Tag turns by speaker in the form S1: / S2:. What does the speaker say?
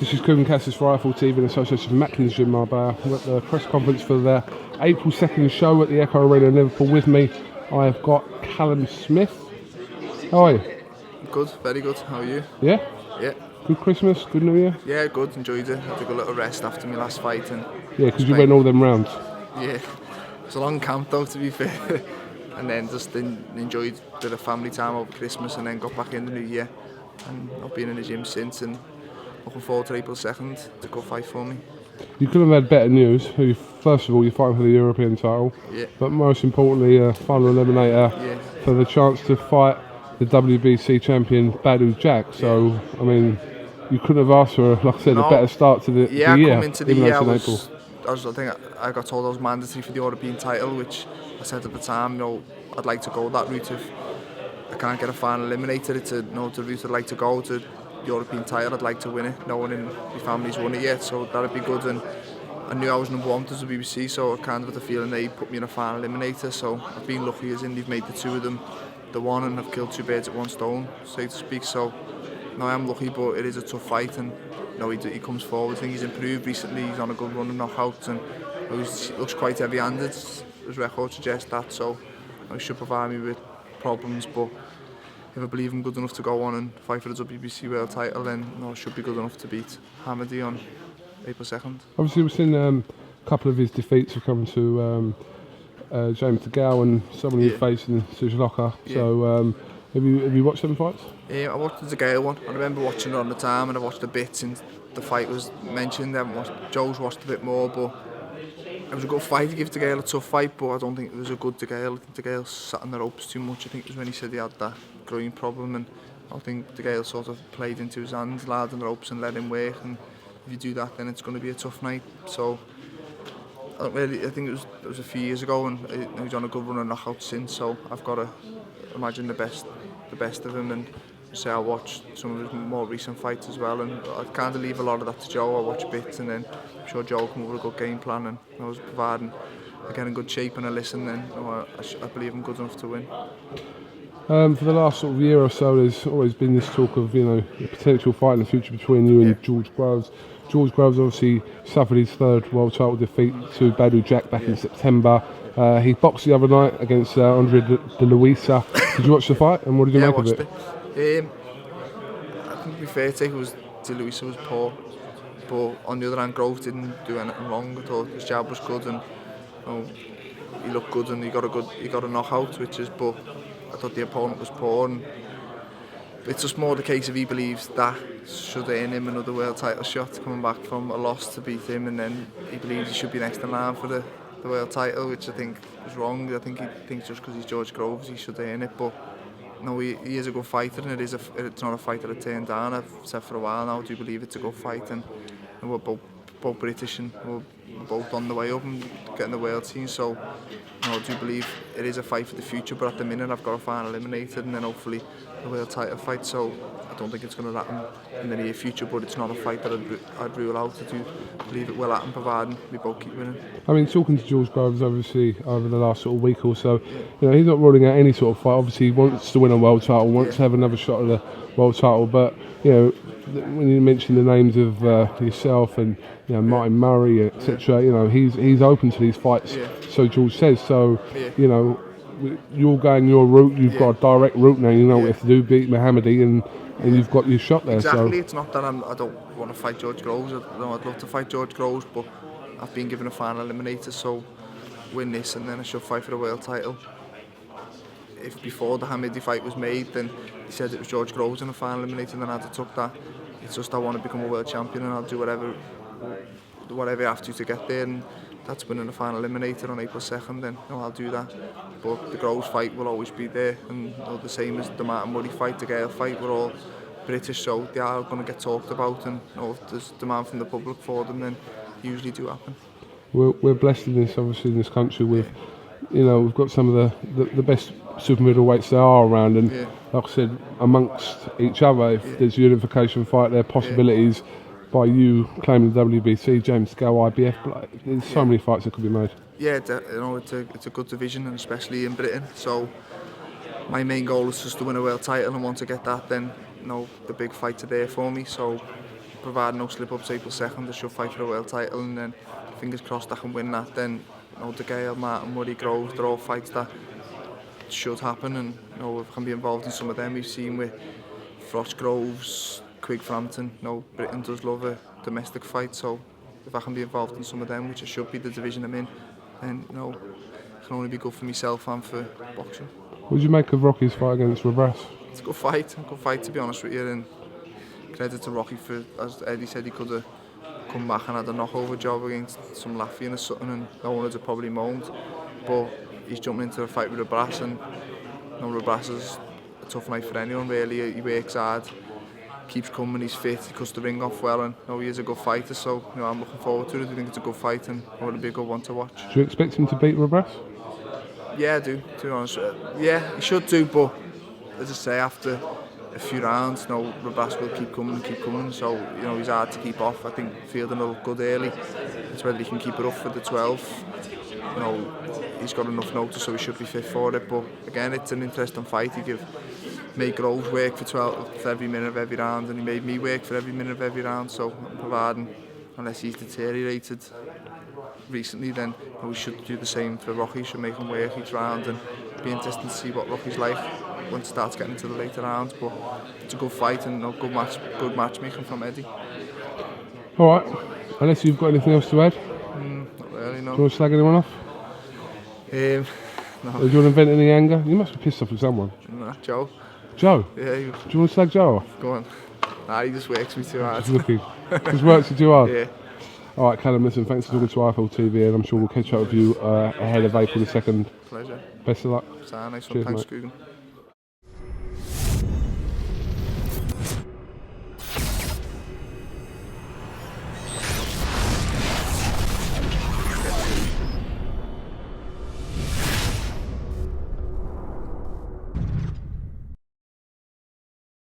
S1: This is KUGAN CASSIUS for Rifle TV in association with Macklin's Gym Marbella. We're at the press conference for the April 2nd show at the Echo Arena in Liverpool. With me, I have got Callum Smith. How are you?
S2: Good, very good. How are you?
S1: Yeah?
S2: Yeah.
S1: Good Christmas, good New Year?
S2: Yeah, good, enjoyed it. I took a little rest after my last fight. And
S1: yeah, because you went all them rounds.
S2: Yeah, it's a long camp though, to be fair. And then just enjoyed the family time over Christmas and then got back in the New Year. And I've been in the gym since and looking forward to April 2nd to go fight for me.
S1: You couldn't have had better news. First of all, you're fighting for the European title.
S2: Yeah.
S1: But most importantly, final eliminator for the chance to fight the WBC champion Badou Jack. So, I mean, you couldn't have asked for, like I said, a better start to the year.
S2: Yeah, coming into the year, I think I got told I was mandatory for the European title, which I said at the time, I'd like to go that route. If I can't get a final eliminator, it's the route I'd like to go to. European title, I'd like to win it. No one in my family's won it yet, so that'd be good. And I knew I was number one to the BBC, so I kind of had the feeling they put me in a final eliminator. So I've been lucky as in they've made the two of them the one, and I've killed two birds at one stone, so to speak. So no, I am lucky, but it is a tough fight, and he comes forward. I think he's improved recently. He's on a good run of knockouts, and he looks quite heavy-handed. His record suggests that, so he should provide me with problems, but if I believe I'm good enough to go on and fight for the WBC world title, then I should be good enough to beat Mohoumadi on April 2nd.
S1: Obviously, we've seen a couple of his defeats have come to James DeGale and someone who's facing Sujloka. Yeah. So, have you watched them fights?
S2: Yeah, I watched the DeGale one. I remember watching it on the time, and I watched a bit since the fight was mentioned. Joe's watched a bit more, but it was a good fight. To give DeGale a tough fight, but I don't think it was a good DeGale. I think DeGale sat on the ropes too much. I think it was when he said he had that groin problem, and I think DeGale sort of played into his hands, laid on the ropes and let him work, and if you do that, then it's going to be a tough night. So I think it was a few years ago, and he's on a good run of knockouts since, so I've got to imagine the best of him, and say I watched some of his more recent fights as well, and I kind of leave a lot of that to Joe. I watch bits, and then I'm sure Joe will come up with a good game plan, and I was providing I get in good shape and I listen, then I believe I'm good enough to win.
S1: For the last sort of year or so, there's always been this talk of a potential fight in the future between you and George Groves. George Groves obviously suffered his third world title defeat to Badou Jack back in September. He boxed the other night against Andre De Luisa. Did you watch the fight, and what did you make of it?
S2: I think to be fair, De Luisa was poor, but on the other hand, Groves didn't do anything wrong. I thought his jab was good, and he looked good, and he got a knockout, but I thought the opponent was poor, and it's just more the case if he believes that should earn him another world title shot coming back from a loss to beat him, and then he believes he should be next in line for the world title, which I think is wrong. I think he thinks just because he's George Groves he should earn it, but no, he is a good fighter, and it's not a fight that I turn down. I've said for a while now I do believe it's a good fight, and we're both British, and we're both on the way up and getting the world team, so I do believe it is a fight for the future, but at the minute I've got a final eliminated and then hopefully a world title fight, so I don't think it's going to happen in the near future, but it's not a fight that I'd rule out. I do believe it will happen, providing we both keep winning.
S1: I mean, talking to George Groves obviously over the last sort of week or so, he's not ruling out any sort of fight. Obviously he wants to win a world title, wants to have another shot at the world title, but when you mention the names of yourself and Martin Murray, etc., he's open to these fights. So George says. So you're going your route. You've got a direct route now. You know what you have to do: beat Mohoumadi, and you've got your shot there.
S2: Exactly.
S1: So
S2: it's not that I don't want to fight George Groves. I'd love to fight George Groves, but I've been given a final eliminator, so win this, and then I should fight for the world title. If before the Mohoumadi fight was made, then he said it was George Groves in the final eliminator, and then I'd have took that. It's just I want to become a world champion, and I'll do whatever I have to get there, and that's winning the final eliminator on April 2nd, then I'll do that. But the Groves fight will always be there, and the same as the Martin Murray fight, the Gale fight, we're all British, so they are going to get talked about, and if there's demand from the public for them, then usually do happen.
S1: We're blessed in this country with, we've got some of the best super middleweights there are around, and like I said, amongst each other, if there's a unification fight, there are possibilities by you claiming the WBC, James DeGale, IBF. There's so many fights that could be made.
S2: Yeah, it's a good division, and especially in Britain. So my main goal is just to win a world title, and once I get that, then the big fights are there for me. So providing no slip-ups, April 2nd, I should fight for the world title, and then fingers crossed I can win that. Then, you know, De Gale, Martin, Murray, Groves, they're all fights that should happen, and you know, if I can be involved in some of them. We've seen with Frost Groves, Quig Frampton, you know, Britain does love a domestic fight, so if I can be involved in some of them, which I should be, the division I'm in, then you know, it can only be good for myself and for boxing.
S1: What did you make of Rocky's fight against Rabras?
S2: It's a good fight to be honest with you, and credit to Rocky for, as Eddie said, he could have come back and had a knockover job against some Latvian or something, and no one would have probably moaned, but he's jumping into a fight with Rabras, and you know, Rabras is a tough night for anyone really. He works hard, keeps coming, he's fit, he cuts the ring off well, and you know, he is a good fighter, so you know, I'm looking forward to it. I think it's a good fight and it'll be a good one to watch.
S1: Do you expect him to beat Rabras?
S2: Yeah, I do, to be honest. Yeah, he should do, but as I say, after a few rounds, you know, Rabras will keep coming, so you know, he's hard to keep off. I think Fielding will look good early. It's whether he can keep it up for the 12. You know, he's got enough notice, so he should be fit for it, but again, it's an interesting fight. He made Groves work for every minute of every round, and he made me work for every minute of every round, so I'm providing, unless he's deteriorated recently, then you know, we should do the same for Rocky. Should make him work each round, and be interesting to see what Rocky's like once it starts getting into the later rounds. But it's a good fight, and you know, good matchmaking from Eddie.
S1: Alright, unless you've got anything else to add?
S2: Not really, no.
S1: Do you want to slag anyone off?
S2: No.
S1: Or do you want to vent any anger? You must be pissed off with someone.
S2: Nah, Joe.
S1: Joe?
S2: Yeah,
S1: Do you want to slag Joe off?
S2: go on. Nah, he just works me too hard.
S1: Just looking. Just works you too hard?
S2: Yeah.
S1: Alright, Callum, listen, thanks for talking to IFL TV, and I'm sure we'll catch up with you ahead of April the 2nd.
S2: Pleasure.
S1: Best of luck.
S2: Nice one.
S1: Cheers,
S2: Thanks,
S1: mate.
S2: KUGAN.